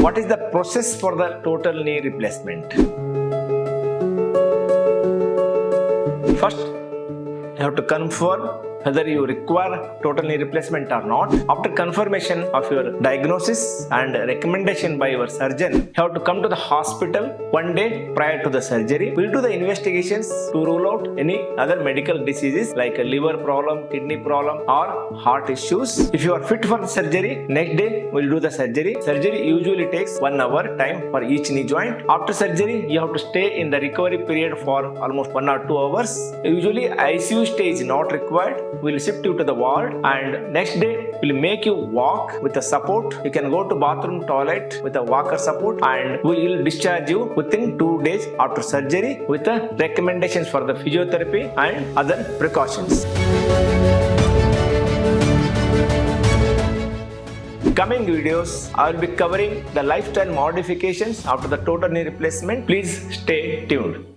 What is the process for the total knee replacement? First, you have to confirm whether you require total knee replacement or not. After confirmation of your diagnosis and recommendation by your surgeon, you have to come to the hospital one day prior to the surgery. We'll do the investigations to rule out any other medical diseases like a liver problem, kidney problem or heart issues. If you are fit for the surgery, next day we'll do the surgery. Surgery usually takes 1 hour time for each knee joint. After surgery, you have to stay in the recovery period for almost 1 or 2 hours. Usually ICU stay is not required. We'll shift you to the ward and next day we'll make you walk with a support. You can go to bathroom, toilet with a walker support and we will discharge you within 2 days after surgery with the recommendations for the physiotherapy and other precautions. Coming videos, I will be covering the lifestyle modifications after the total knee replacement. Please stay tuned.